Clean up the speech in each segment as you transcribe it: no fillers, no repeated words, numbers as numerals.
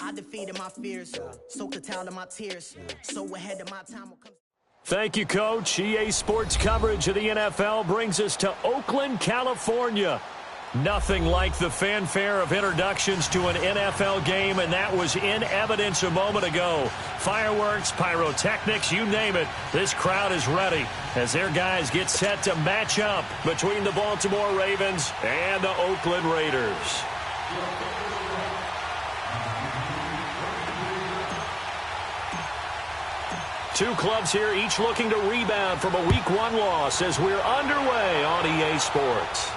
I defeated my fears, soaked a towel in my tears, so ahead of my time will come. Thank you, Coach. EA Sports coverage of the NFL brings us to Oakland, California. Nothing like the fanfare of introductions to an NFL game, and that was in evidence a moment ago. Fireworks, pyrotechnics, you name it. This crowd is ready as their guys get set to match up between the Baltimore Ravens and the Oakland Raiders. Two clubs here, each looking to rebound from a Week 1 loss as we're underway on EA Sports.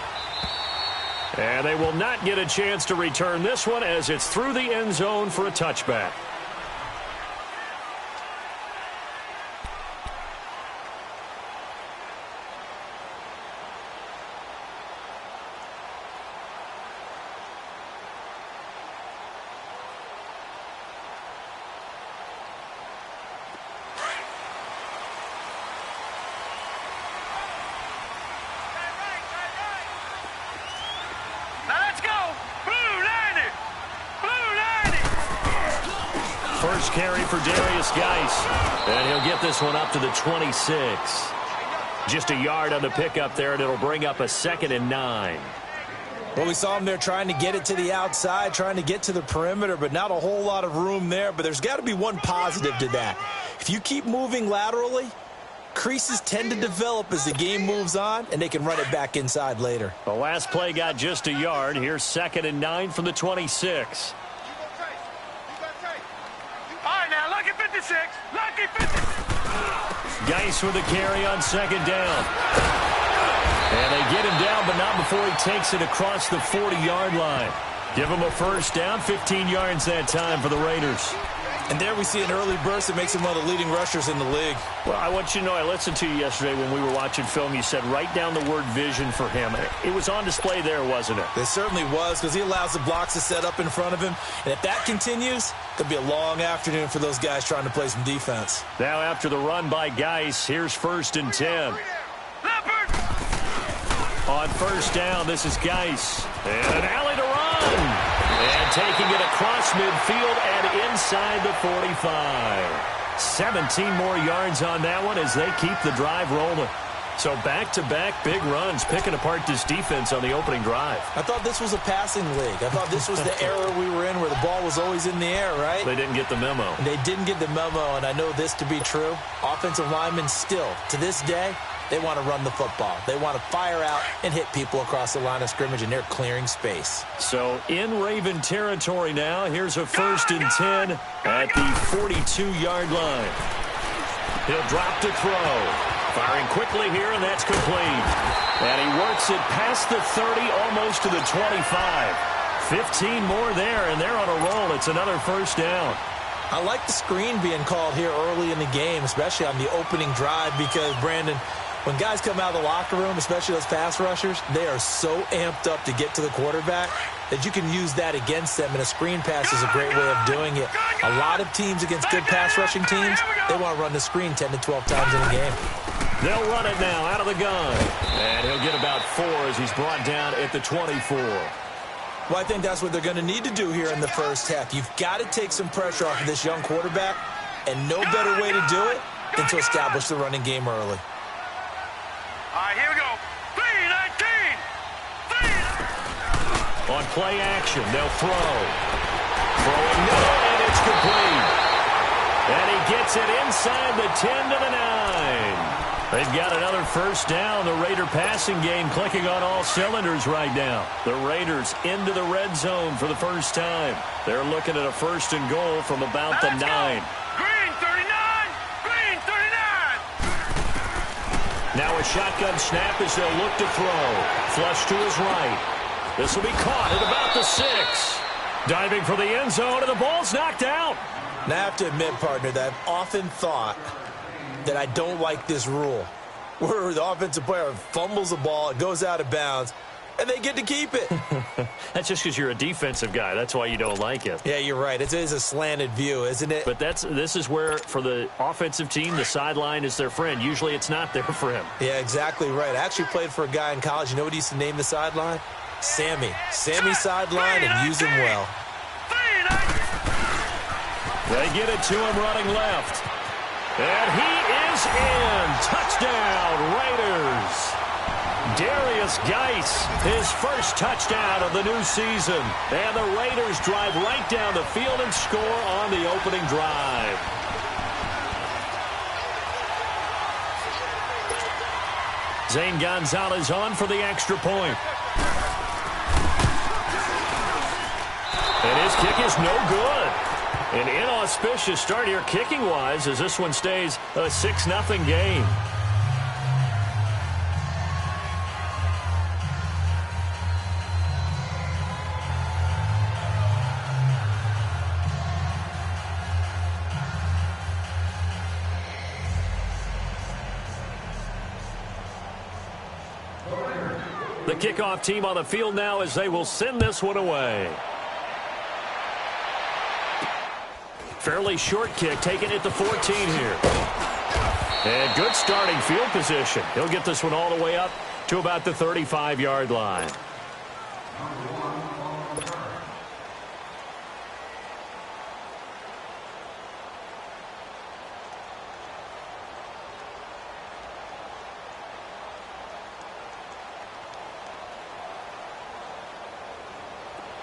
And they will not get a chance to return this one as it's through the end zone for a touchback. First carry for Darius Geis, and he'll get this one up to the 26. Just a yard on the pickup there, and it'll bring up a 2nd and 9. Well, we saw him there trying to get it to the outside, trying to get to the perimeter, but not a whole lot of room there. But there's got to be one positive to that. If you keep moving laterally, creases tend to develop as the game moves on, and they can run it back inside later. The last play got just a yard. Here's 2nd and 9 from the 26. Lucky 56. Geis with a carry on 2nd down. And they get him down, but not before he takes it across the 40-yard line. Give him a first down, 15 yards that time for the Raiders. And there we see an early burst that makes him one of the leading rushers in the league. Well, I want you to know, I listened to you yesterday when we were watching film. You said write down the word vision for him. It was on display there, wasn't it? It certainly was, because he allows the blocks to set up in front of him. And if that continues, it'll be a long afternoon for those guys trying to play some defense. Now after the run by Geis, here's 1st and 10. On first down, this is Geis. And an alley to run. And taking it across midfield and inside the 45. 17 more yards on that one as they keep the drive rolling. So back-to-back big runs, picking apart this defense on the opening drive. I thought this was a passing league. I thought this was the era we were in where the ball was always in the air, right? They didn't get the memo. They didn't get the memo, and I know this to be true. Offensive linemen still, to this day, they want to run the football. They want to fire out and hit people across the line of scrimmage, and they're clearing space. So in Raven territory now, here's a 1st and 10 at the 42-yard line. He'll drop to throw. Firing quickly here, and that's complete. And he works it past the 30, almost to the 25. 15 more there, and they're on a roll. It's another first down. I like the screen being called here early in the game, especially on the opening drive, because, Brandon, when guys come out of the locker room, especially those pass rushers, they are so amped up to get to the quarterback that you can use that against them, and a screen pass is a great way of doing it. A lot of teams against good pass rushing teams, they want to run the screen 10 to 12 times in a game. They'll run it now out of the gun. And he'll get about 4 as he's brought down at the 24. Well, I think that's what they're going to need to do here in the first half. You've got to take some pressure off of this young quarterback, and no better way to do it than to establish the running game early. All right, here we go. 3-19. On play action, they'll throw. Throwing no, and it's complete. And he gets it inside the 10 to the 9. They've got another first down. The Raider passing game clicking on all cylinders right now. The Raiders into the red zone for the first time. They're looking at a 1st and goal from about the 9. Green 39. Green 39. Now a shotgun snap as they'll look to throw. Flush to his right. This will be caught at about the 6. Diving for the end zone, and the ball's knocked out. Now, I have to admit, partner, that I've often thought that I don't like this rule, where the offensive player fumbles the ball, it goes out of bounds, and they get to keep it. That's just because you're a defensive guy. That's why you don't like it. Yeah, you're right. It is a slanted view, isn't it? But this is where, for the offensive team, the sideline is their friend. Usually it's not there for him. Yeah, exactly right. I actually played for a guy in college. You know what he used to name the sideline? Sammy. Sammy sideline, and use him well. They get it to him running left. And he is in. Touchdown, Raiders. Darius Geis, his first touchdown of the new season. And the Raiders drive right down the field and score on the opening drive. Zane Gonzalez on for the extra point. And his kick is no good. An inauspicious start here kicking-wise as this one stays a 6-0 game. The kickoff team on the field now as they will send this one away. Fairly short kick, taking it to 14 here. And good starting field position. He'll get this one all the way up to about the 35-yard line.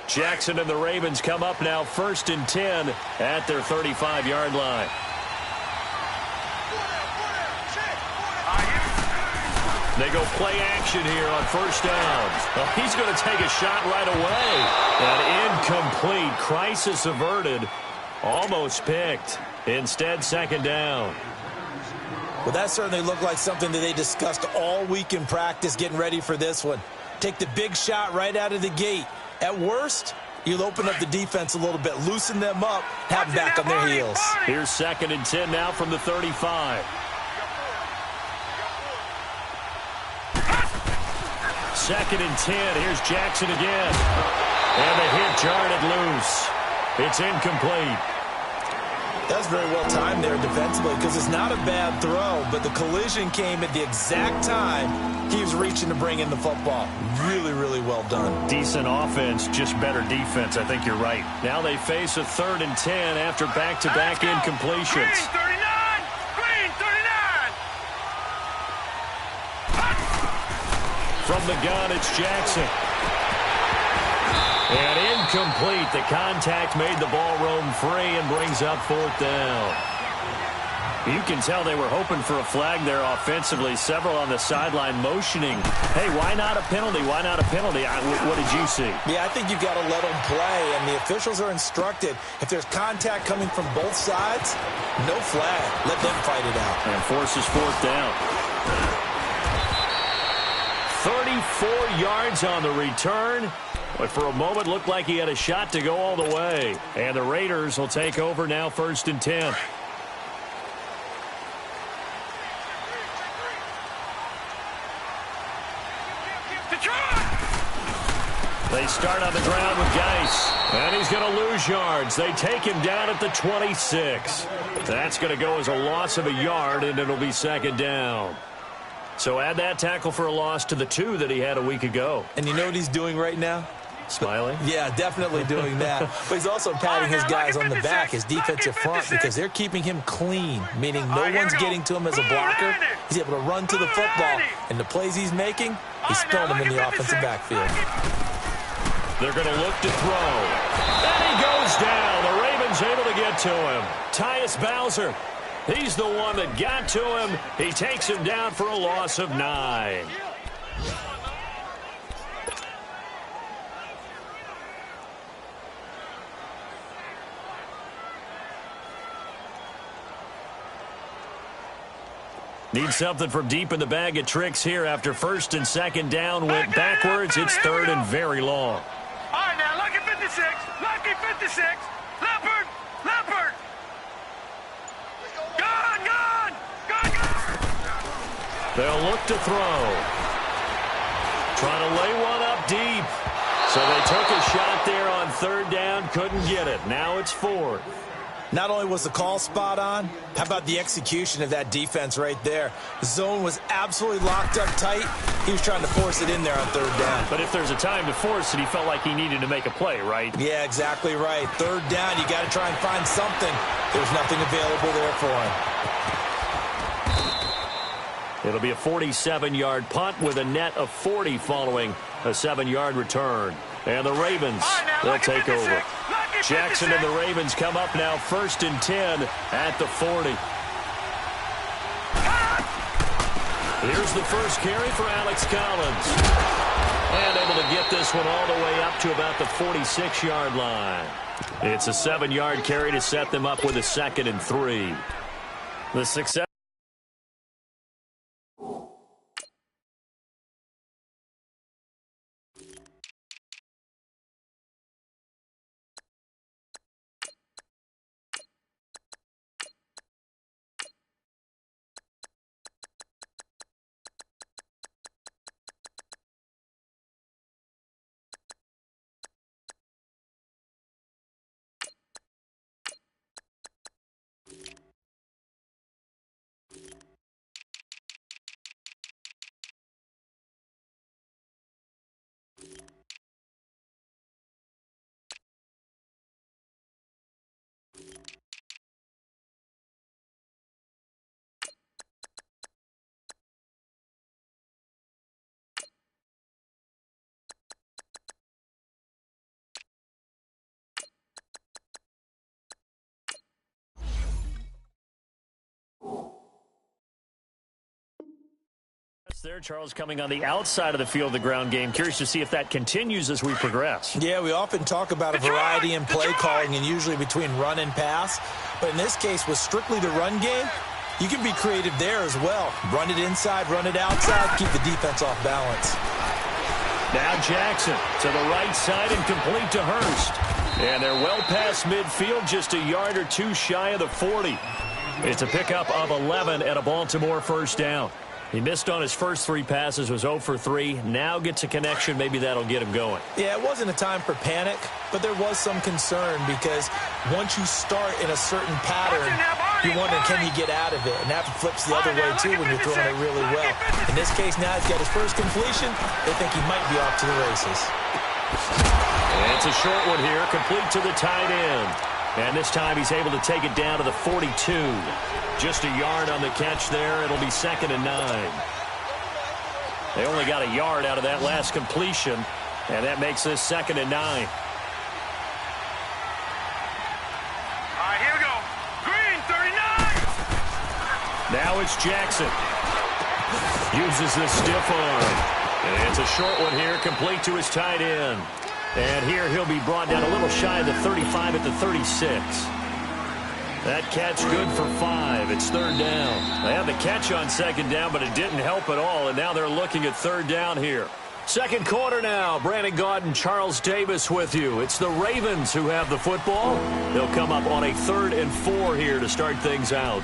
Jackson and the Ravens come up now 1st and 10 at their 35-yard line. They go play action here on 1st down. Well, he's going to take a shot right away. An incomplete. Crisis averted. Almost picked. Instead, 2nd down. Well, that certainly looked like something that they discussed all week in practice getting ready for this one. Take the big shot right out of the gate. At worst, you'll open up the defense a little bit, loosen them up, have them back on their heels. Here's 2nd and 10 now from the 35. 2nd and 10. Here's Jackson again. And the hit jarred it loose. It's incomplete. That's very well timed there defensively because it's not a bad throw, but the collision came at the exact time he was reaching to bring in the football. Really, really well done. Decent offense, just better defense. I think you're right. Now they face a 3rd and 10 after back-to-back incompletions. Green 39! Green 39! From the gun, it's Jackson. And incomplete. The contact made the ball roam free and brings up 4th down. You can tell they were hoping for a flag there offensively. Several on the sideline motioning. Hey, why not a penalty? Why not a penalty? What did you see? Yeah, I think you've got to let them play, and the officials are instructed. If there's contact coming from both sides, no flag. Let them fight it out. And forces 4th down. 34 yards on the return. But for a moment, looked like he had a shot to go all the way. And the Raiders will take over now 1st and 10. They start on the ground with Geis. And he's going to lose yards. They take him down at the 26. That's going to go as a loss of a yard, and it'll be 2nd down. So add that tackle for a loss to the 2 that he had a week ago. And you know what he's doing right now? Smiling? Yeah, definitely doing that. But he's also patting his guys on the back, his defensive front, because they're keeping him clean, meaning no one's getting to him as a blocker. He's able to run to the football. And the plays he's making, he's throwing them in the offensive backfield. They're going to look to throw. And he goes down. The Ravens able to get to him. Tyus Bowser. He's the one that got to him. He takes him down for a loss of 9. Need something from deep in the bag of tricks here after 1st and 2nd down went backwards. It's 3rd and very long. All right, now, lucky 56. Lucky 56. Leopard. Leopard. Gone. They'll look to throw. Trying to lay one up deep. So they took a shot there on 3rd down. Couldn't get it. Now it's 4th. Not only was the call spot on, how about the execution of that defense right there? The zone was absolutely locked up tight. He was trying to force it in there on third down. But if there's a time to force it, he felt like he needed to make a play, right? Yeah, exactly right. Third down, you got to try and find something. There's nothing available there for him. It'll be a 47-yard punt with a net of 40 following a 7-yard return. And the Ravens, they'll take over. Jackson and the Ravens come up now 1st and 10 at the 40. Here's the first carry for Alex Collins. And able to get this one all the way up to about the 46-yard line. It's a 7-yard carry to set them up with a 2nd and 3. The success. There, Charles, coming on the outside of the field, the ground game. Curious to see if that continues as we progress. Yeah, we often talk about a variety in play calling and usually between run and pass. But in this case, with strictly the run game, you can be creative there as well. Run it inside, run it outside, keep the defense off balance. Now Jackson to the right side and complete to Hurst. And they're well past midfield, just a yard or two shy of the 40. It's a pickup of 11 and a Baltimore first down. He missed on his first 3 passes, was 0 for 3. Now gets a connection. Maybe that'll get him going. Yeah, it wasn't a time for panic, but there was some concern because once you start in a certain pattern, you wonder, can you get out of it? And that flips the other way, too, when you're throwing it really well. In this case, now he's got his first completion. They think he might be off to the races. And it's a short one here, complete to the tight end. And this time he's able to take it down to the 42. Just a yard on the catch there. It'll be 2nd and 9. They only got a yard out of that last completion, and that makes this 2nd and 9. All right, here we go. Green, 39. Now it's Jackson. Uses the stiff arm. And it's a short one here, complete to his tight end. And here he'll be brought down a little shy of the 35 at the 36. That catch good for 5. It's 3rd down. They had the catch on 2nd down, but it didn't help at all, and now they're looking at 3rd down here. Second quarter now. Brandon Gaudin, Charles Davis with you. It's the Ravens who have the football. They'll come up on a 3rd and 4 here to start things out.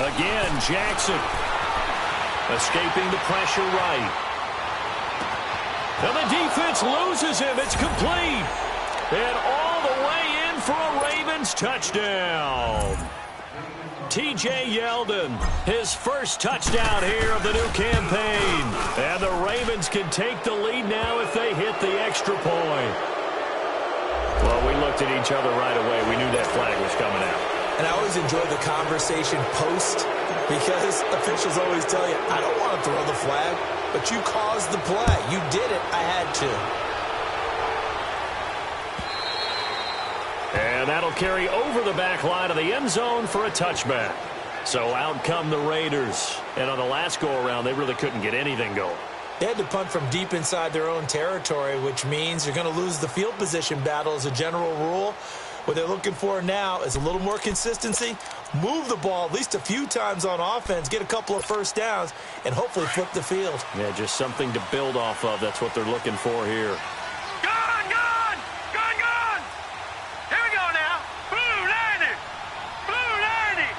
Again, Jackson escaping the pressure right. And the defense loses him. It's complete. And all the way in for a Ravens touchdown. T.J. Yeldon, his first touchdown here of the new campaign. And the Ravens can take the lead now if they hit the extra point. Well, we looked at each other right away. We knew that flag was coming out. And I always enjoy the conversation post because officials always tell you, I don't want to throw the flag, but you caused the play. You did it. I had to. And that'll carry over the back line of the end zone for a touchback. So out come the Raiders. And on the last go-around, they really couldn't get anything going. They had to punt from deep inside their own territory, which means you're going to lose the field position battle as a general rule. What they're looking for now is a little more consistency, move the ball at least a few times on offense, get a couple of first downs, and hopefully flip the field. Yeah, just something to build off of. That's what they're looking for here. Gone, gone, gone, gone. Here we go now. Blue 90, blue 90.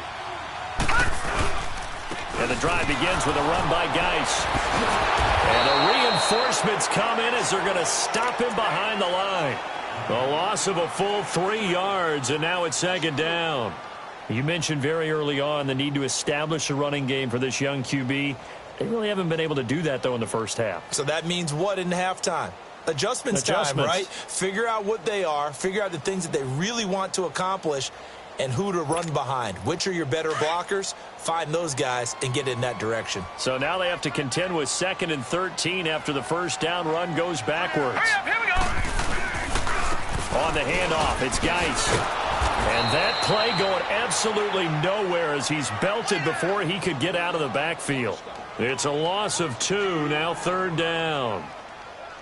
And the drive begins with a run by Geis. And the reinforcements come in as they're going to stop him behind the line. A loss of a full 3 yards, and now it's second down. You mentioned very early on the need to establish a running game for this young QB. They really haven't been able to do that, though, in the first half. So that means what in halftime? Adjustments time, right? Figure out what they are, figure out the things that they really want to accomplish, and who to run behind. Which are your better blockers? Find those guys and get in that direction. So now they have to contend with 2nd and 13 after the first down run goes backwards. Hurry up, here we go. On the handoff, it's Geis. And that play going absolutely nowhere as he's belted before he could get out of the backfield. It's a loss of 2, now 3rd down.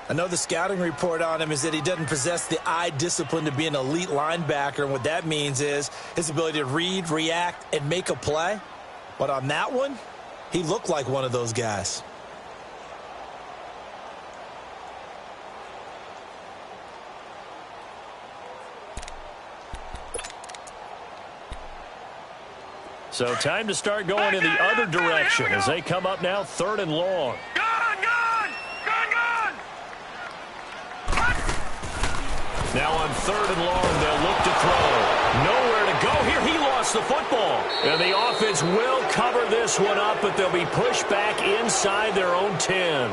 I know the scouting report on him is that he doesn't possess the eye discipline to be an elite linebacker, and what that means is his ability to read, react, and make a play. But on that one, he looked like one of those guys. So time to start going in the other direction as they come up now 3rd and long. Now on 3rd and long, they'll look to throw. Nowhere to go here. He lost the football. And the offense will cover this one up, but they'll be pushed back inside their own 10.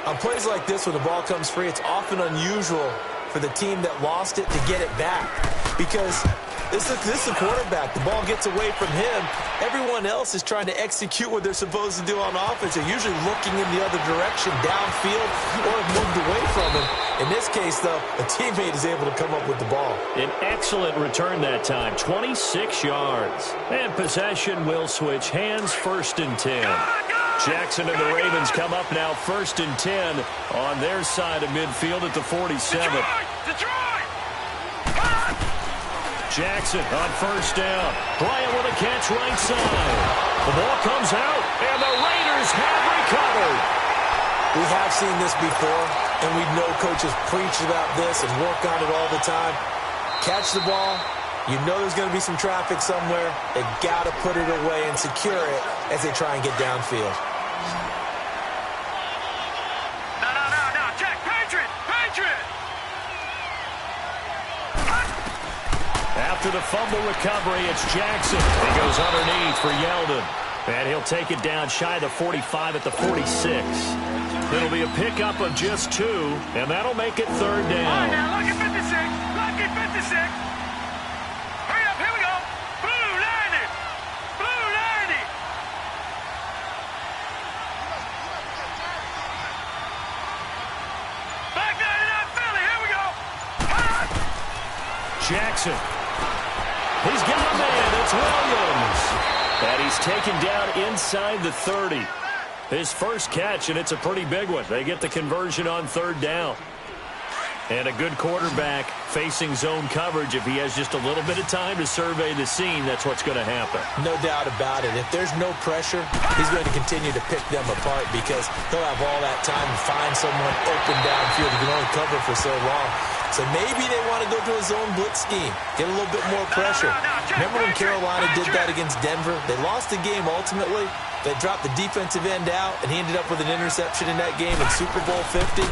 On plays like this, when the ball comes free, it's often unusual for the team that lost it to get it back. Because this is the quarterback. The ball gets away from him. Everyone else is trying to execute what they're supposed to do on offense. They're usually looking in the other direction, downfield, or have moved away from him. In this case, though, a teammate is able to come up with the ball. An excellent return that time, 26 yards. And possession will switch hands, 1st and 10. Jackson and the Ravens come up now 1st and 10 on their side of midfield at the 47. Detroit! Jackson on 1st down. Bryant with a catch right side. The ball comes out, and the Raiders have recovered. We have seen this before, and we know coaches preach about this and work on it all the time. Catch the ball. You know there's going to be some traffic somewhere. They got to put it away and secure it as they try and get downfield. No. Check. Patriot! After the fumble recovery, it's Jackson. He goes underneath for Yeldon. And he'll take it down shy of the 45 at the 46. It'll be a pickup of just 2, and that'll make it 3rd down. All right, now, lucky 56. Hurry up, here we go. Blue 90. Back 99 Philly, here we go. Jackson. He's got a man. It's Williams. And he's taken down inside the 30. His first catch, and it's a pretty big one. They get the conversion on 3rd down. And a good quarterback facing zone coverage. If he has just a little bit of time to survey the scene, that's what's going to happen. No doubt about it. If there's no pressure, he's going to continue to pick them apart because he'll have all that time to find someone open downfield. He can only cover for so long. So maybe they want to go to a zone blitz scheme, get a little bit more pressure. Remember when Carolina did that against Denver? They lost the game ultimately. They dropped the defensive end out, and he ended up with an interception in that game in Super Bowl 50.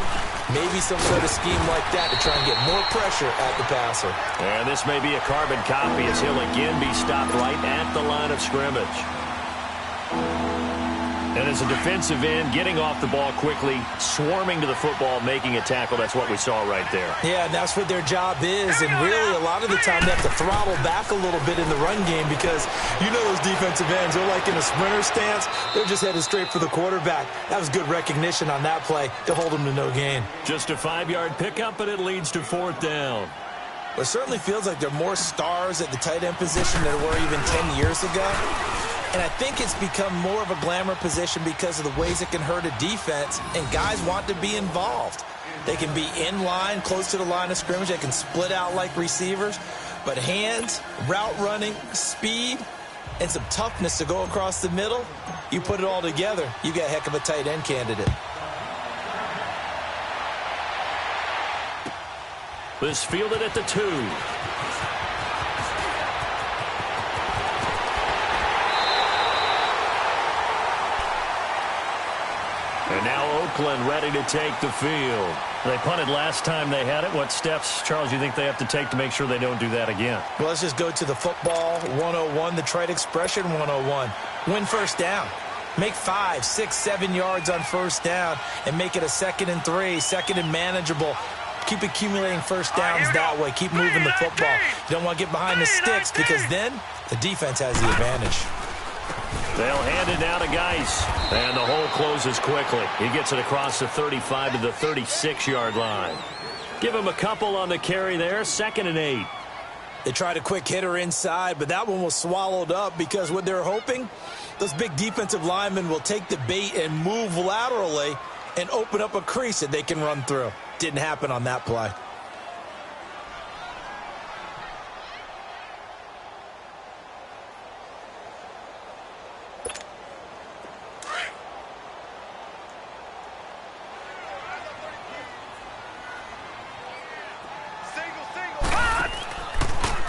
Maybe some sort of scheme like that to try and get more pressure at the passer. And this may be a carbon copy as he'll again be stopped right at the line of scrimmage. And as a defensive end, getting off the ball quickly, swarming to the football, making a tackle, that's what we saw right there. Yeah, and that's what their job is. And really, a lot of the time, they have to throttle back a little bit in the run game because you know those defensive ends, they're like in a sprinter stance. They're just headed straight for the quarterback. That was good recognition on that play to hold them to no gain. Just a 5-yard pickup, but it leads to 4th down. It certainly feels like there are more stars at the tight end position than there were even 10 years ago. And I think it's become more of a glamour position because of the ways it can hurt a defense, and guys want to be involved. They can be in line, close to the line of scrimmage. They can split out like receivers. But hands, route running, speed, and some toughness to go across the middle, you put it all together, you got a heck of a tight end candidate. This fielded at the 2. Oakland ready to take the field. They punted last time they had it. What steps, Charles, you think they have to take to make sure they don't do that again? Well, let's just go to the football 101, the trade expression 101. Win first down. Make 5, 6, 7 yards on first down and make it a 2nd and 3, 2nd and manageable. Keep accumulating first downs that way. Keep moving the football. You don't want to get behind the sticks because then the defense has the advantage. They'll hand it now to Geis. And the hole closes quickly. He gets it across the 35 to the 36-yard line. Give him a couple on the carry there. 2nd and 8. They tried a quick hitter inside, but that one was swallowed up because what they're hoping, those big defensive linemen will take the bait and move laterally and open up a crease that they can run through. Didn't happen on that play.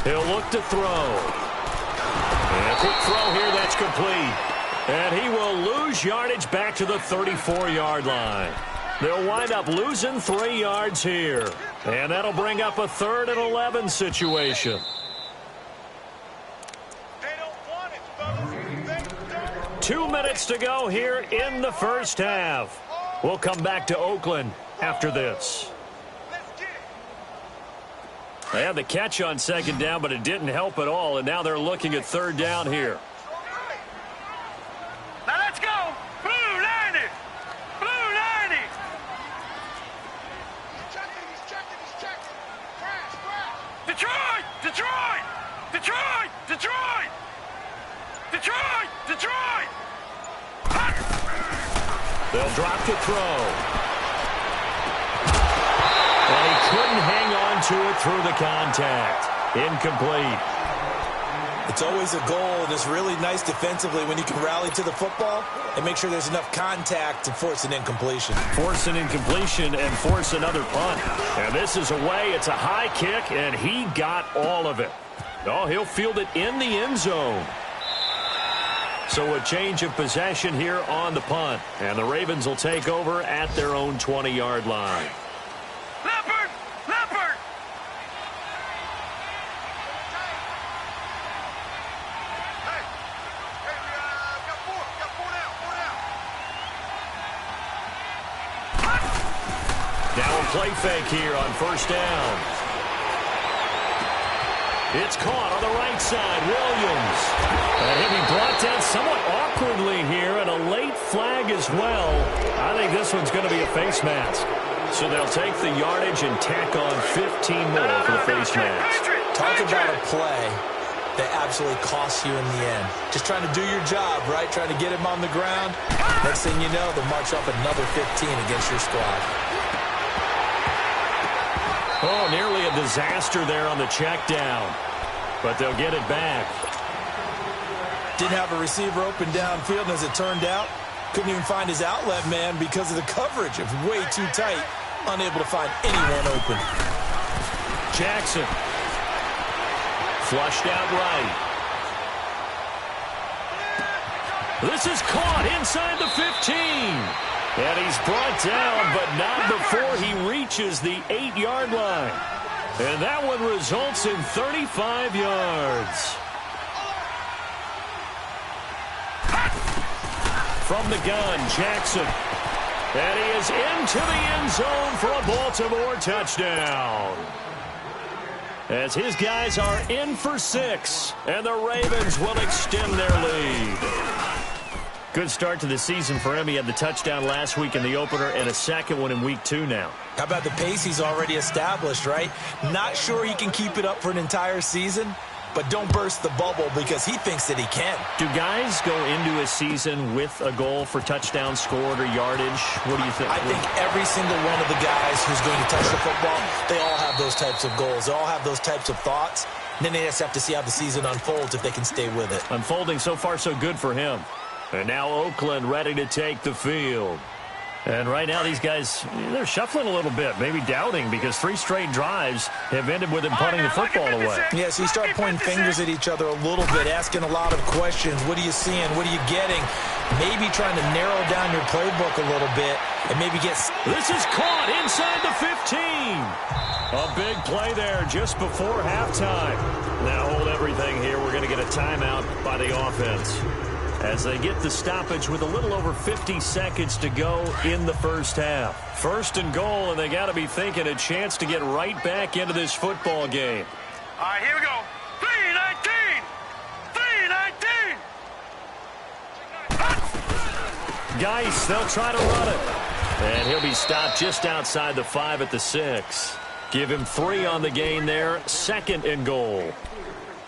He'll look to throw. And a quick throw here, that's complete. And he will lose yardage back to the 34-yard line. They'll wind up losing 3 yards here. And that'll bring up a 3rd and 11 situation. They don't want it, fellas. 2 minutes to go here in the first half. We'll come back to Oakland after this. They had the catch on 2nd down, but it didn't help at all, and now they're looking at 3rd down here. Now let's go. Blue 90. Blue 90. He's checking. Crash. Detroit. They'll drop to throw. And he couldn't hang on to it through the contact. Incomplete. It's always a goal, and it's really nice defensively when you can rally to the football and make sure there's enough contact to force an incompletion. Force an incompletion and force another punt. And this is away. It's a high kick, and he got all of it. Oh, he'll field it in the end zone. So a change of possession here on the punt. And the Ravens will take over at their own 20-yard line. Leopard. Hey, we got four down. Now a play fake here on first down. It's caught on the right side. Williams. And he'll be brought down somewhat awkwardly here, and a late flag as well. I think this one's going to be a face mask. So they'll take the yardage and tack on 15 more for the face mask. Talk about a play that absolutely costs you in the end. Just trying to do your job, right? Trying to get him on the ground. Next thing you know, they'll march off another 15 against your squad. Oh, nearly a disaster there on the check down. But they'll get it back. Didn't have a receiver open downfield, and as it turned out, couldn't even find his outlet man because of the coverage. It was way too tight. Unable to find anyone open. Jackson. Flushed out right. This is caught inside the 15. And he's brought down, but not before he reaches the 8-yard line. And that one results in 35 yards. From the gun, Jackson. And he is into the end zone for a Baltimore touchdown. As his guys are in for 6, and the Ravens will extend their lead. Good start to the season for him. He had the touchdown last week in the opener and a second one in week 2 now. How about the pace he's already established, right? Not sure he can keep it up for an entire season, but don't burst the bubble because he thinks that he can. Do guys go into a season with a goal for touchdown scored or yardage? What do you think? I think every single one of the guys who's going to touch the football, they all have those types of goals. They all have those types of thoughts. And then they just have to see how the season unfolds if they can stay with it. Unfolding so far so good for him. And now Oakland ready to take the field. And right now, these guys, they're shuffling a little bit, maybe doubting, because 3 straight drives have ended with them punting the football away. Yeah, so you start pointing fingers at each other a little bit, asking a lot of questions. What are you seeing? What are you getting? Maybe trying to narrow down your playbook a little bit and maybe get... This is caught inside the 15. A big play there just before halftime. Now hold everything here. We're going to get a timeout by the offense as they get the stoppage with a little over 50 seconds to go in the first half. First and goal, and they got to be thinking a chance to get right back into this football game. All right, here we go. 3-19. 3-19. Geis, they'll try to run it. And he'll be stopped just outside the 5 at the 6. Give him 3 on the gain there. 2nd and goal.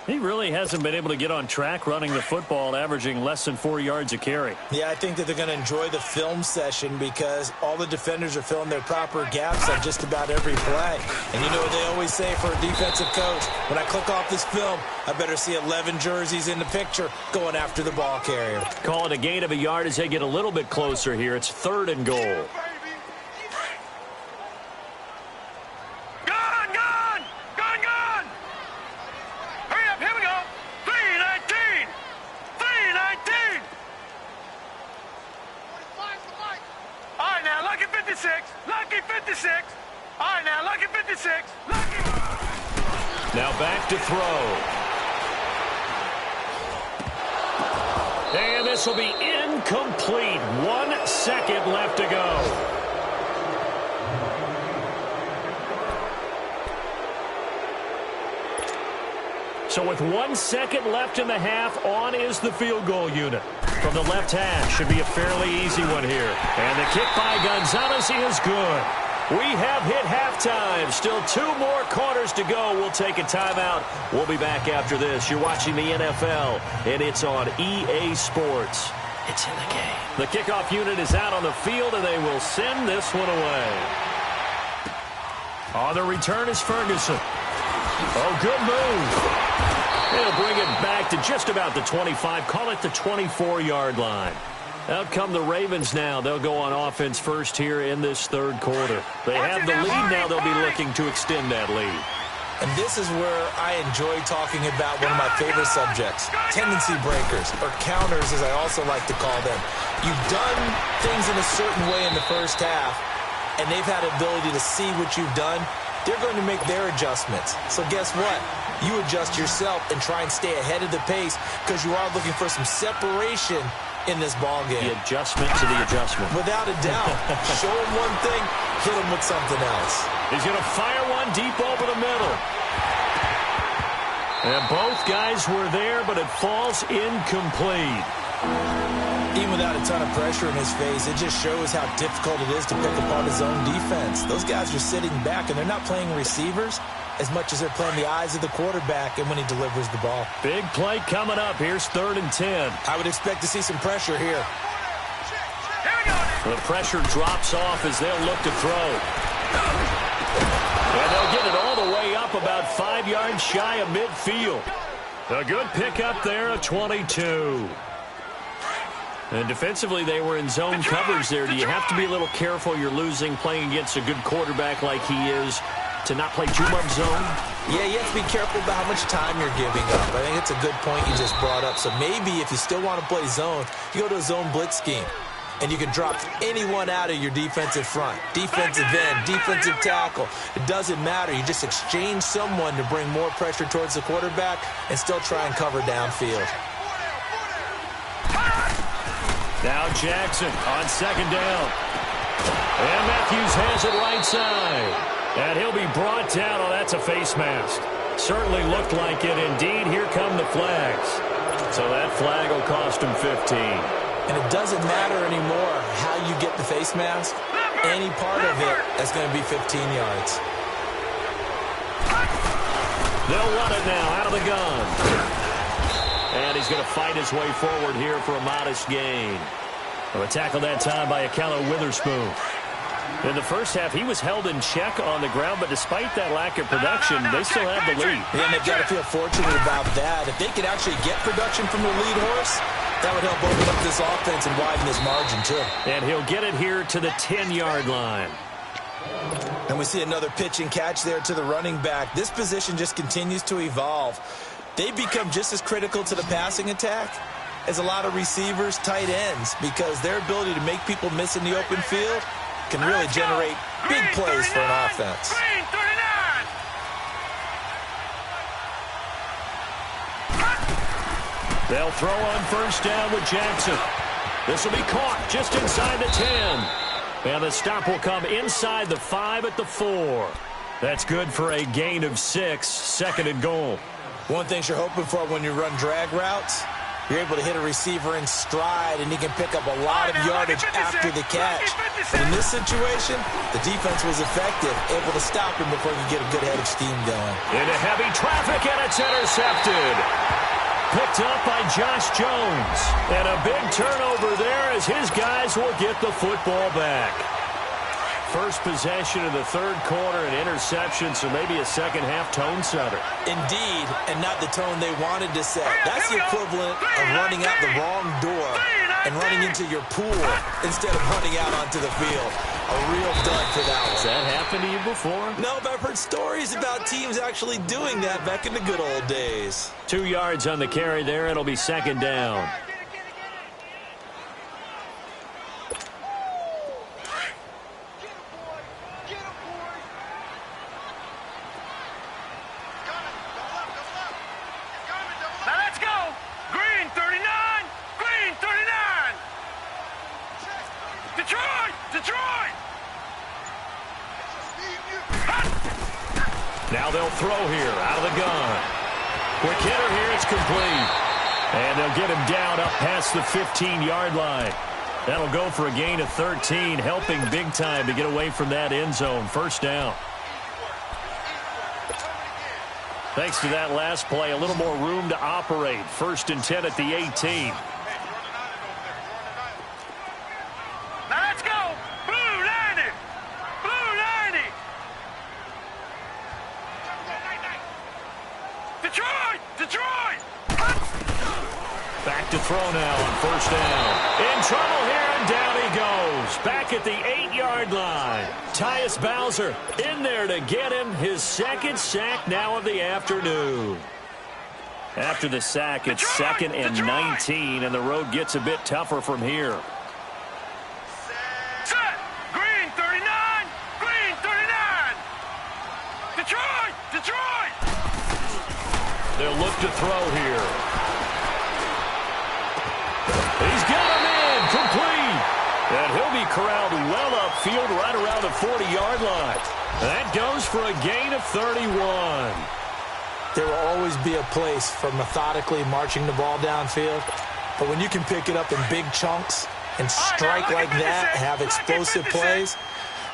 He really hasn't been able to get on track running the football, averaging less than 4 yards a carry. Yeah, I think that they're going to enjoy the film session because all the defenders are filling their proper gaps on just about every play. And you know what they always say for a defensive coach? When I click off this film, I better see 11 jerseys in the picture going after the ball carrier. Call it a gain of a yard as they get a little bit closer here. It's 3rd and goal. Lucky 56. All right, now, lucky 56. Lucky. Now back to throw. And this will be incomplete. 1 second left to go. So with 1 second left in the half, on is the field goal unit. From the left hash, should be a fairly easy one here. And the kick by Gonzalez is good. We have hit halftime. Still 2 more quarters to go. We'll take a timeout. We'll be back after this. You're watching the NFL, and it's on EA Sports. It's in the game. The kickoff unit is out on the field, and they will send this one away. On the return is Ferguson. Oh, good move. They'll bring it back to just about the 25. Call it the 24-yard line. Out come the Ravens now. They'll go on offense first here in this 3rd quarter. They have the lead now. They'll be looking to extend that lead. And this is where I enjoy talking about one of my favorite subjects, tendency breakers, or counters as I also like to call them. You've done things in a certain way in the first half, and they've had the ability to see what you've done. They're going to make their adjustments. So guess what? You adjust yourself and try and stay ahead of the pace because you are looking for some separation in this ball game. The adjustment to the adjustment. Without a doubt. Show him one thing, hit him with something else. He's going to fire one deep over the middle. And both guys were there, but it falls incomplete. Even without a ton of pressure in his face, it just shows how difficult it is to pick apart his own defense. Those guys are sitting back, and they're not playing receivers as much as they're playing the eyes of the quarterback and when he delivers the ball. Big play coming up. Here's 3rd and 10. I would expect to see some pressure here. The pressure drops off as they'll look to throw. And they'll get it all the way up about 5 yards shy of midfield. A good pickup there at 22. And defensively, they were in zone coverage there. Do you have to be a little careful? You're losing playing against a good quarterback like he is to not play too much zone? Yeah, you have to be careful about how much time you're giving up. I think it's a good point you just brought up. So maybe if you still want to play zone, you go to a zone blitz scheme. And you can drop anyone out of your defensive front. Defensive end, defensive tackle. It doesn't matter. You just exchange someone to bring more pressure towards the quarterback and still try and cover downfield. Now Jackson on 2nd down. And Matthews has it right side. And he'll be brought down. Oh, that's a face mask. Certainly looked like it. Indeed, here come the flags. So that flag will cost him 15. And it doesn't matter anymore how you get the face mask. Any part of it is going to be 15 yards. They'll run it now out of the gun. And he's going to fight his way forward here for a modest gain. A tackle that time by Akello Witherspoon. In the first half, he was held in check on the ground, but despite that lack of production, they still have the lead. And they've got to feel fortunate about that. If they could actually get production from the lead horse, That would help open up this offense and widen this margin, too. And he'll get it here to the 10-yard line. And we see another pitch and catch there to the running back. This position just continues to evolve. They become just as critical to the passing attack as a lot of receivers, tight ends, because their ability to make people miss in the open field can really generate big plays for an offense. They'll throw on first down with Jackson. This will be caught just inside the 10. And the stop will come inside the 5 at the 4. That's good for a gain of 6, second and goal. One thing you're hoping for when you run drag routes, you're able to hit a receiver in stride, and he can pick up a lot of yardage after the catch. But in this situation, the defense was effective, able to stop him before he could get a good head of steam going. Into heavy traffic, and it's intercepted. Picked up by Josh Jones. And a big turnover there as his guys will get the football back. First possession of the third quarter, an interception, so maybe a second-half tone setter. Indeed, and not the tone they wanted to set. That's the equivalent of running out the wrong door and running into your pool instead of running out onto the field. A real dud for that one. Has that happened to you before? No, but I've heard stories about teams actually doing that back in the good old days. 2 yards on the carry there. It'll be second down. Now they'll throw here out of the gun. Quick hitter here, it's complete. And they'll get him down up past the 15-yard line. That'll go for a gain of 13, helping big time to get away from that end zone. First down. Thanks to that last play, a little more room to operate. First and 10 at the 18. Back to throw now on first down. In trouble here, and down he goes. Back at the 8-yard line. Tyus Bowser in there to get him his second sack now of the afternoon. After the sack, it's second and 19, and the road gets a bit tougher from here. Set. Green 39. Green 39. Detroit. Detroit. They'll look to throw here. He's got him in, complete. And he'll be corralled well upfield right around the 40-yard line. That goes for a gain of 31. There will always be a place for methodically marching the ball downfield. But when you can pick it up in big chunks and strike like that, have explosive plays,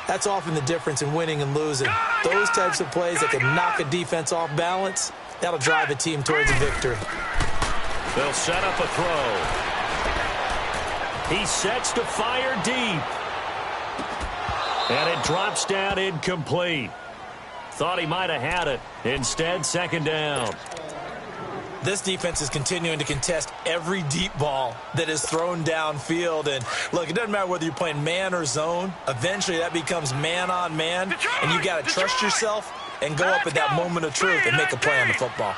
that's often the difference in winning and losing. Those types of plays that can knock a defense off balance, that'll drive a team towards a victory. They'll set up a throw. He sets to fire deep. And it drops down incomplete. Thought he might have had it. Instead, second down. This defense is continuing to contest every deep ball that is thrown downfield. And look, it doesn't matter whether you're playing man or zone. Eventually, that becomes man on man. And you got to trust yourself and go up at that moment of truth and make a play on the football.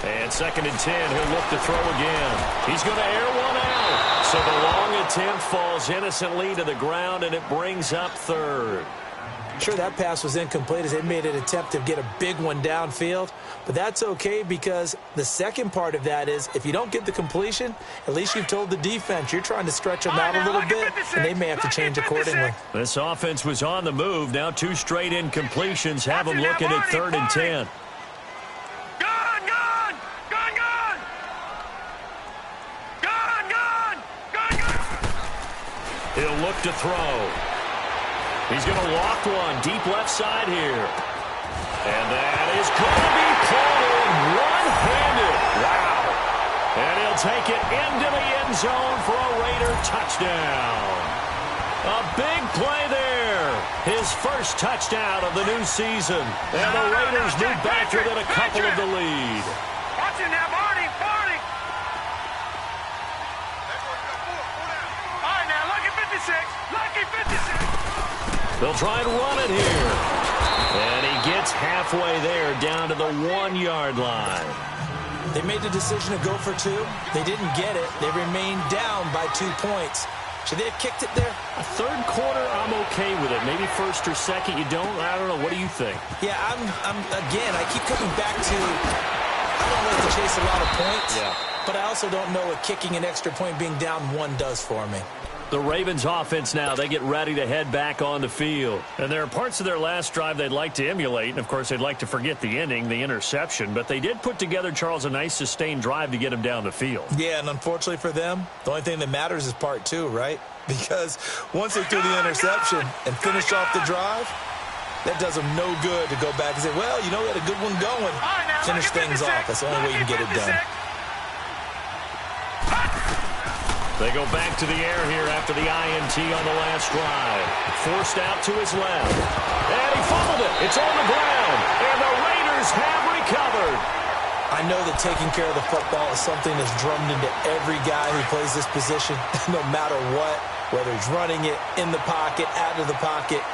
And second and 10, he'll look to throw again. He's going to air one out. So the long attempt falls innocently to the ground, and it brings up third. Sure, that pass was incomplete as they made an attempt to get a big one downfield. But that's okay because the second part of that is if you don't get the completion, at least you've told the defense you're trying to stretch them out a little bit, and they may have to change accordingly. This offense was on the move. Now 2 straight incompletions have them looking at third and 10. He'll look to throw. He's going to loft one deep left side here. And that is going to be pulled in one-handed. Wow. And he'll take it into the end zone for a Raider touchdown. A big play there. his first touchdown of the new season. And the Raiders move back within a couple of the lead. Watch it now, Barney. All right, now, lucky 56. Lucky 56. They'll try and run it here. And he gets halfway there, down to the 1-yard line. They made the decision to go for 2. They didn't get it. They remained down by 2 points. Should they have kicked it there? A third quarter, I'm okay with it. Maybe first or second, you don't. I don't know. What do you think? Yeah, again, I keep coming back to, I don't like to chase a lot of points. Yeah. But I also don't know what kicking an extra point being down 1 does for me. The Ravens offense now, they get ready to head back on the field. And there are parts of their last drive they'd like to emulate. And, of course, they'd like to forget the ending, the interception. But they did put together, Charles, a nice sustained drive to get him down the field. Yeah, and unfortunately for them, the only thing that matters is part 2, right? Because once they threw the interception and finished off the drive, that does them no good to go back and say, well, you know, we had a good one going. Finish things off. That's the only way you can get it done. They go back to the air here after the INT on the last drive. Forced out to his left. And he fumbled it. It's on the ground. And the Raiders have recovered. I know that taking care of the football is something that's drummed into every guy who plays this position, no matter what, whether he's running it, in the pocket, out of the pocket.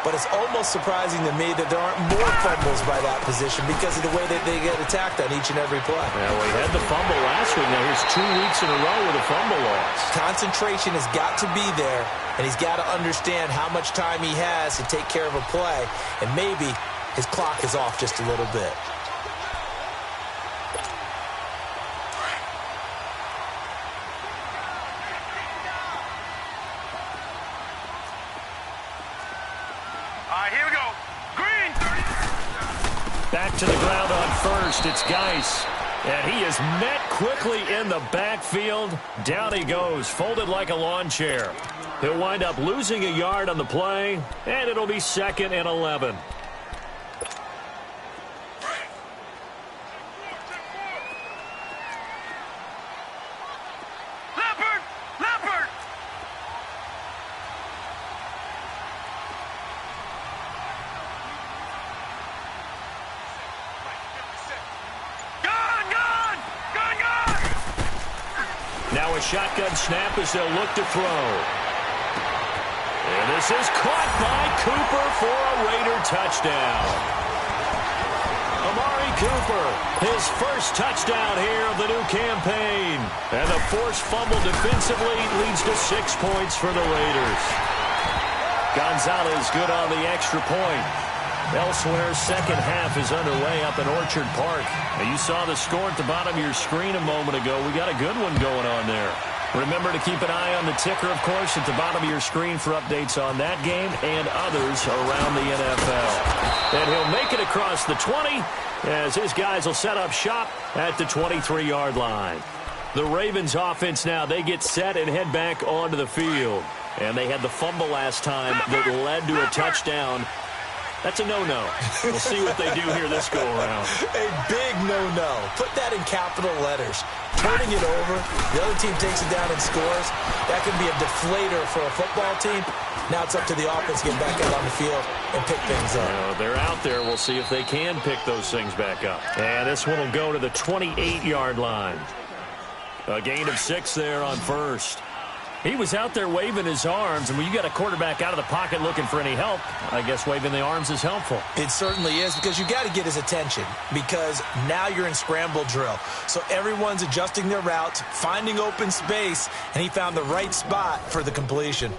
But it's almost surprising to me that there aren't more fumbles by that position because of the way that they get attacked on each and every play. Yeah, well, he had the fumble last week. Now here's 2 weeks in a row with a fumble loss. Concentration has got to be there, and he's got to understand how much time he has to take care of a play, and maybe his clock is off just a little bit. Here we go. Green, 30. Back to the ground on first. It's Geis. And he is met quickly in the backfield. Down he goes, folded like a lawn chair. He'll wind up losing a yard on the play, and it'll be 2nd and 11. Leopard. Now a shotgun snap as they'll look to throw. And this is caught by Cooper for a Raider touchdown. Amari Cooper, his first touchdown here of the new campaign. And the forced fumble defensively leads to 6 points for the Raiders. Gonzalez good on the extra point. Elsewhere, second half is underway up in Orchard Park. Now, you saw the score at the bottom of your screen a moment ago. We got a good one going on there. Remember to keep an eye on the ticker, of course, at the bottom of your screen for updates on that game and others around the NFL. And he'll make it across the 20 as his guys will set up shop at the 23-yard line. The Ravens offense now, they get set and head back onto the field. And they had the fumble last time that led to a touchdown. That's a no-no. We'll see what they do here this go-around. A big no-no. Put that in capital letters. Turning it over, the other team takes it down and scores. That can be a deflator for a football team. Now it's up to the offense to get back out on the field and pick things up. They're out there. We'll see if they can pick those things back up. And this one will go to the 28-yard line. A gain of 6 there on first. He was out there waving his arms, and when you got a quarterback out of the pocket looking for any help, I guess waving the arms is helpful. It certainly is, because you got to get his attention, because now you're in scramble drill. So everyone's adjusting their routes, finding open space, and he found the right spot for the completion.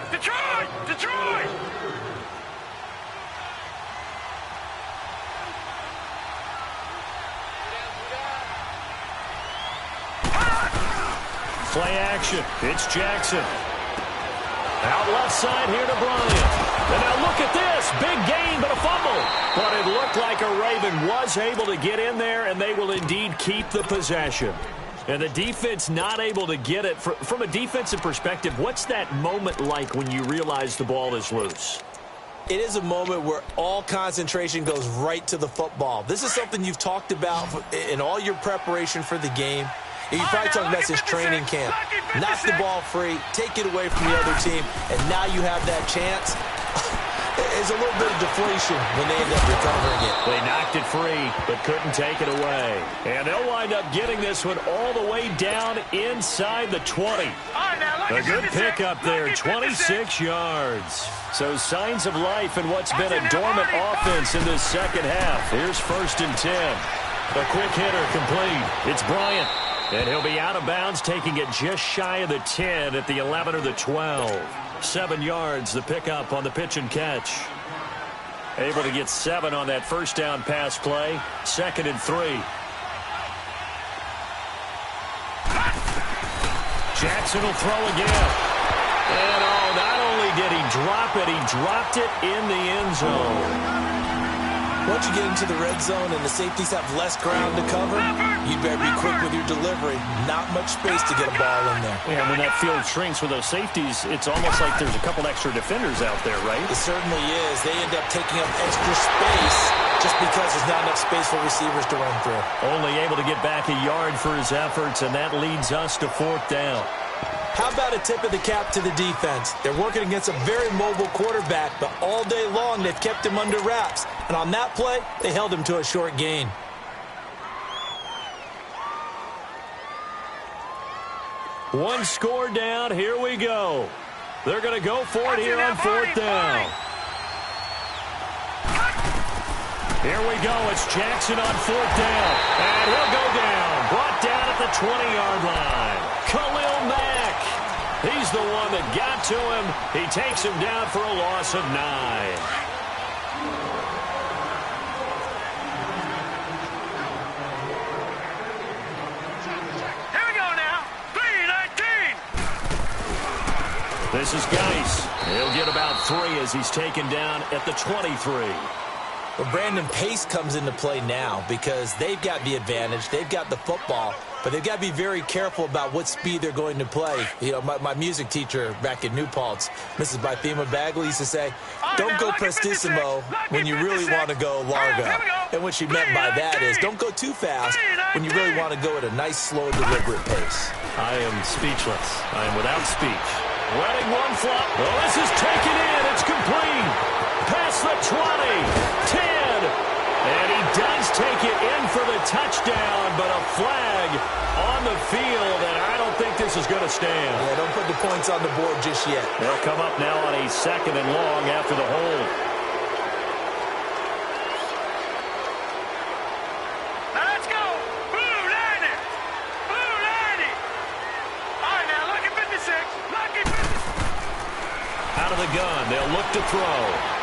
Detroit! Play action. It's Jackson. Out left side here to Bryant. And now look at this. Big gain, but a fumble. But it looked like a Raven was able to get in there, and they will indeed keep the possession. And the defense not able to get it. From a defensive perspective, what's that moment like when you realize the ball is loose? It is a moment where all concentration goes right to the football. This is something you've talked about in all your preparation for the game. You probably talking about his training camp. Knock the ball free, take it away from the other team, and now you have that chance. There's a little bit of deflation when they end up recovering it. They knocked it free, but couldn't take it away. And they'll wind up getting this one all the way down inside the 20. A good pickup there, 26 yards. So signs of life in what's been a dormant offense in this second half. Here's 1st and 10. A quick hitter complete. It's Bryant. And he'll be out of bounds, taking it just shy of the 10 at the 11 or the 12. 7 yards, the pickup on the pitch and catch. Able to get 7 on that first down pass play. 2nd and 3. Jackson will throw again. And not only did he drop it, he dropped it in the end zone. Once you get into the red zone and the safeties have less ground to cover, you better be quick with your delivery. Not much space to get a ball in there. Yeah, when that field shrinks with those safeties, it's almost like there's a couple extra defenders out there, right? It certainly is. They end up taking up extra space just because there's not enough space for receivers to run through. Only able to get back a yard for his efforts, and that leads us to 4th down. How about a tip of the cap to the defense? They're working against a very mobile quarterback, but all day long they've kept him under wraps. And on that play, they held him to a short gain. One score down. Here we go. They're going to go for it here on 4th down. Here we go. It's Jackson on 4th down. And he'll go down. Brought down at the 20-yard line. Khalil Mack. He's the one that got to him. He takes him down for a loss of 9. Here we go now. 3-19. This is Geis. He'll get about 3 as he's taken down at the 23. Well, Brandon, pace comes into play now because they've got the advantage. They've got the football, but they've got to be very careful about what speed they're going to play. You know, my music teacher back in New Paltz, Mrs. Bagley, used to say, don't go prestissimo when you really want to go largo. And what she meant by that is don't go too fast when you really want to go at a nice, slow, deliberate pace. I am speechless. I am without speech. Running one flop. Well, this is taken in. It's complete. Past the 20, 10, and he does take it in for the touchdown, but a flag on the field, and I don't think this is going to stand. Yeah, don't put the points on the board just yet. They'll come up now on a 2nd and long after the hold. Now let's go. Blue 90. Blue 90. All right, now lucky 56. Lucky 56. Out of the gun, they'll look to throw.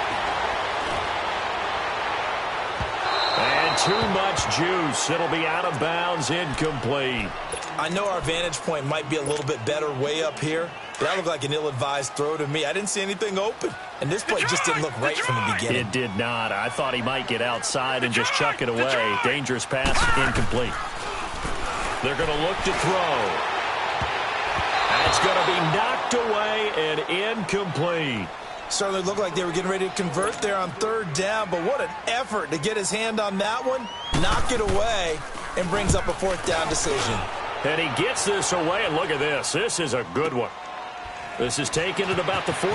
And too much juice. It'll be out of bounds, incomplete. I know our vantage point might be a little bit better way up here, but that looked like an ill-advised throw to me. I didn't see anything open, and this play just didn't look right from the beginning. It did not. I thought he might get outside and just chuck it away. Dangerous pass, incomplete. They're going to look to throw. That's going to be knocked away and incomplete. Certainly looked like they were getting ready to convert there on 3rd down, but what an effort to get his hand on that one, knock it away, and brings up a 4th down decision. And he gets this away, and look at this. This is a good one. This is taken at about the 14.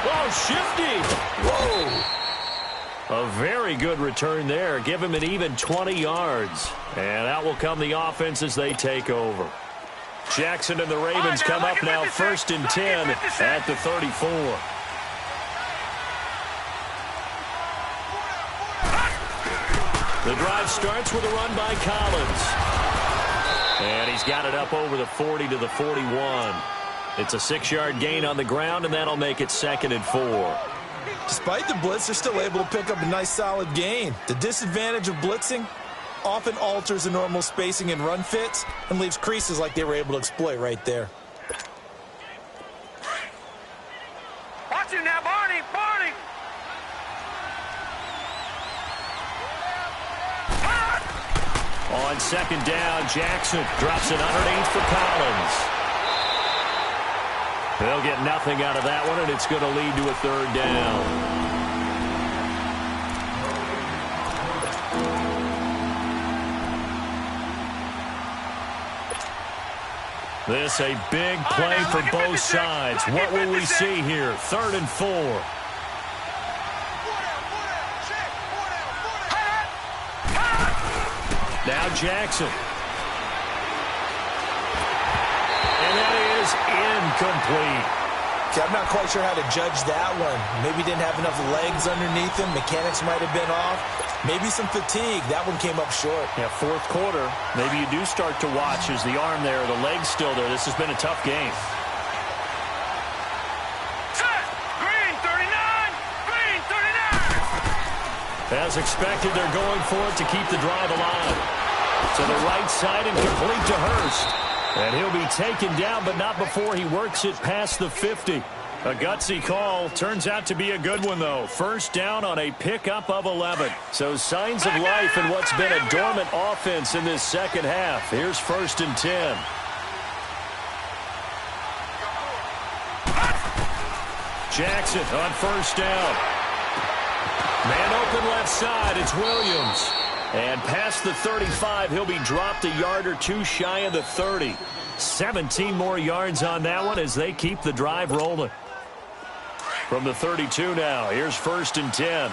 Oh, shifty. Whoa. A very good return there. Give him an even 20 yards. And out will come the offense as they take over. Jackson and the Ravens come up now 1st and 10 at the 34. The drive starts with a run by Collins. And he's got it up over the 40 to the 41. It's a 6-yard gain on the ground, and that'll make it 2nd and 4. Despite the blitz, they're still able to pick up a nice solid gain. The disadvantage of blitzing often alters the normal spacing and run fits and leaves creases like they were able to exploit right there. Watch him now, Barney. Barney. On 2nd down, Jackson drops it underneath for Collins. They'll get nothing out of that one, and it's going to lead to a 3rd down. This a big play for both sides. What will we see here? 3rd and 4. Now Jackson. And that is incomplete. See, I'm not quite sure how to judge that one. Maybe didn't have enough legs underneath him. Mechanics might have been off. Maybe some fatigue. That one came up short. Yeah, 4th quarter. Maybe you do start to watch as the arm there, the leg's still there. This has been a tough game. Set. Green 39. Green 39. As expected, they're going for it to keep the drive alive. To the right side and complete to Hurst. And he'll be taken down, but not before he works it past the 50. A gutsy call. Turns out to be a good one, though. 1st down on a pickup of 11. So signs of life in what's been a dormant offense in this second half. Here's 1st and 10. Jackson on 1st down. Man open left side. It's Williams. And past the 35, he'll be dropped a yard or two shy of the 30. 17 more yards on that one as they keep the drive rolling. From the 32 now, here's 1st and 10.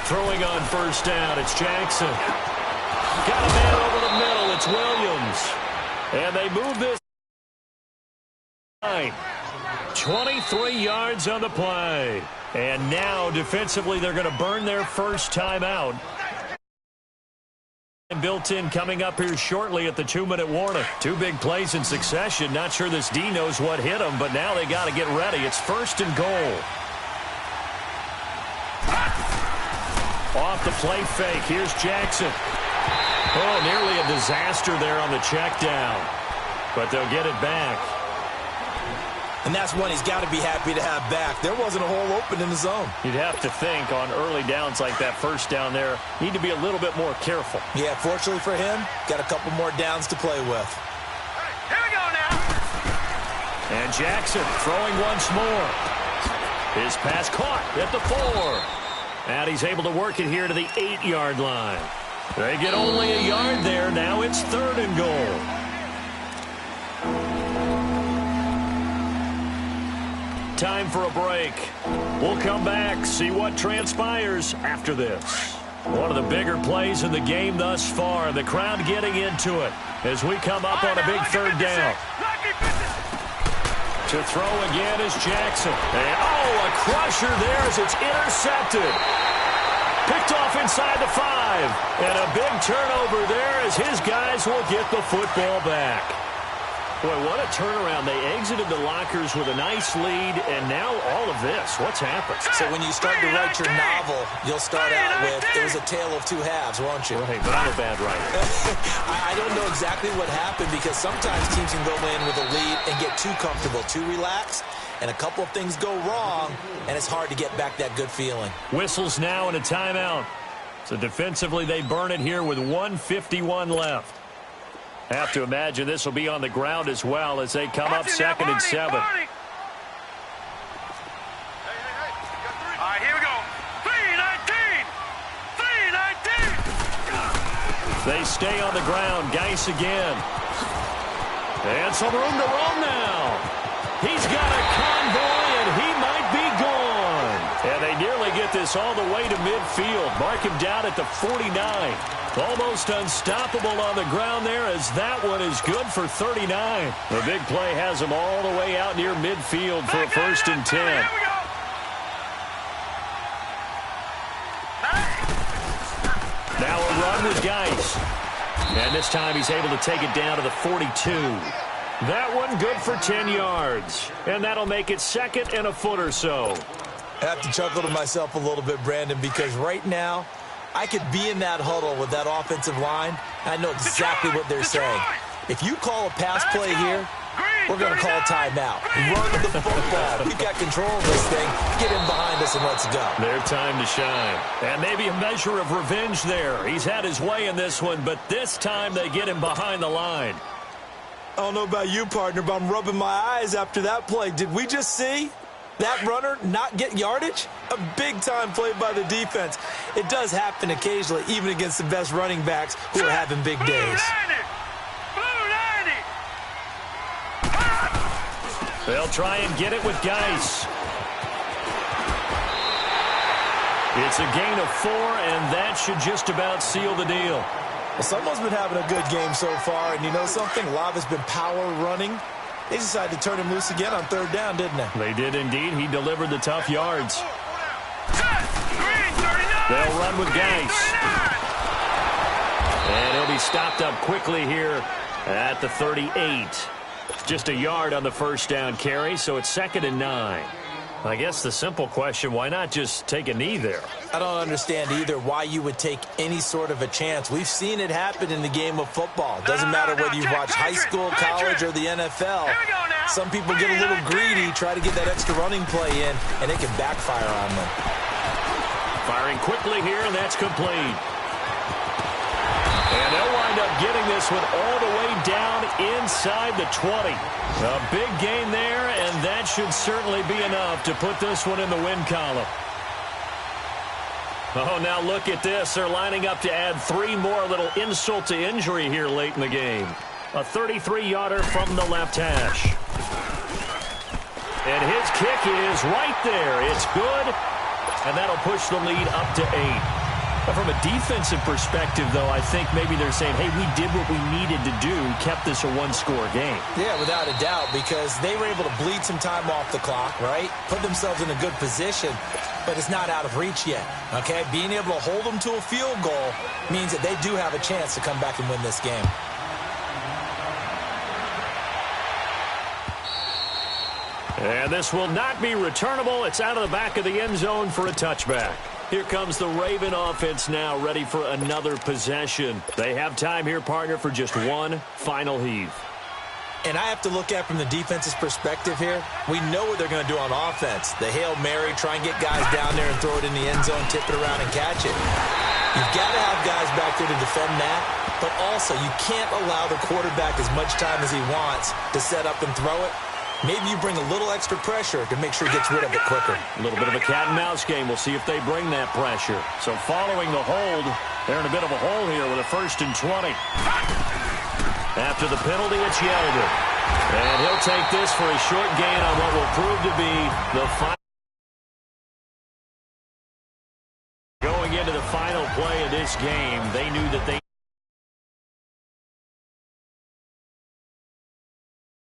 Throwing on 1st down, it's Jackson. Got a man over the middle, it's Williams. And they move this. 23 yards on the play. And now, defensively, they're going to burn their first timeout. Built in coming up here shortly at the 2-minute warning. 2 big plays in succession. Not sure this D knows what hit him, but now they got to get ready. It's 1st and goal. Off the play fake. Here's Jackson. Oh, nearly a disaster there on the check down. But they'll get it back. And that's one he's got to be happy to have back. There wasn't a hole open in the zone. You'd have to think on early downs like that 1st down there, need to be a little bit more careful. Yeah, fortunately for him, got a couple more downs to play with. Here we go now. And Jackson throwing once more. His pass caught at the 4. And he's able to work it here to the 8-yard line. They get only a yard there. Now it's 3rd and goal. Time for a break. We'll come back, see what transpires after this. One of the bigger plays in the game thus far. The crowd getting into it as we come up on a big 3rd down. To throw again is Jackson. And, a crusher there as it's intercepted. Picked off inside the 5. And a big turnover there as his guys will get the football back. Boy, what a turnaround. They exited the lockers with a nice lead, and now all of this. What's happened? So when you start to write your novel, you'll start out with, it was a tale of 2 halves, won't you? Right, but I'm a bad writer. I don't know exactly what happened because sometimes teams can go in with a lead and get too comfortable, too relaxed, and a couple of things go wrong, and it's hard to get back that good feeling. Whistles now and a timeout. So defensively, they burn it here with 1:51 left. Have to imagine this will be on the ground as well as they come up 2nd and 7. All right, here we go. 3-19. 3-19. They stay on the ground. Geis again. And some room to roam now. He's got a convoy, and he might be gone. And they nearly get this all the way to midfield. Mark him down at the 49. Almost unstoppable on the ground there as that one is good for 39. The big play has him all the way out near midfield for a 1st and 10. Now a run with Geis. And this time he's able to take it down to the 42. That one good for 10 yards. And that'll make it 2nd and a foot or so. I have to chuckle to myself a little bit, Brandon, because right now, I could be in that huddle with that offensive line. I know exactly what they're saying. If you call a pass play here, we're going to call timeout. Run the football. We've got control of this thing. Get him behind us and let's go. Their time to shine. And maybe a measure of revenge there. He's had his way in this one, but this time they get him behind the line. I don't know about you, partner, but I'm rubbing my eyes after that play. Did we just see? that runner not get yardage? A big-time play by the defense. It does happen occasionally, even against the best running backs who are having big days. They'll try and get it with Geis. It's a gain of 4, and that should just about seal the deal. Well, someone's been having a good game so far, and you know something? A lot has been power running. They decided to turn him loose again on 3rd down, didn't they? They did indeed. He delivered the tough yards. They'll run with Geis. And he'll be stopped up quickly here at the 38. Just a yard on the first down carry, so it's 2nd and 9. I guess the simple question, why not just take a knee there? I don't understand either why you would take any sort of a chance. We've seen it happen in the game of football. It doesn't matter whether you watch high school, college, or the NFL. Some people get a little greedy, try to get that extra running play in, and it can backfire on them. Firing quickly here, and that's complete. And they'll wind up getting this one all the way down inside the 20. A big gain there, and that should certainly be enough to put this one in the win column. Oh, now look at this. They're lining up to add 3 more, little insult to injury here late in the game. A 33-yarder from the left hash. And his kick is right there. It's good, and that'll push the lead up to 8. From a defensive perspective, though, I think maybe they're saying, hey, we did what we needed to do, kept this a 1-score game. Yeah, without a doubt, because they were able to bleed some time off the clock, right? Put themselves in a good position, but it's not out of reach yet, okay? Being able to hold them to a field goal means that they do have a chance to come back and win this game. And this will not be returnable. It's out of the back of the end zone for a touchback. Here comes the Raven offense now, ready for another possession. They have time here, partner, for just one final heave. And I have to look at from the defense's perspective here. We know what they're going to do on offense. The Hail Mary, try and get guys down there and throw it in the end zone, tip it around and catch it. You've got to have guys back there to defend that, but also you can't allow the quarterback as much time as he wants to set up and throw it. Maybe you bring a little extra pressure to make sure he gets rid of it quicker. A little bit of a cat-and-mouse game. We'll see if they bring that pressure. So following the hold, they're in a bit of a hole here with a 1st and 20. After the penalty, it's Yeldon. And he'll take this for a short gain on what will prove to be the final. Going into the final play of this game, they knew that they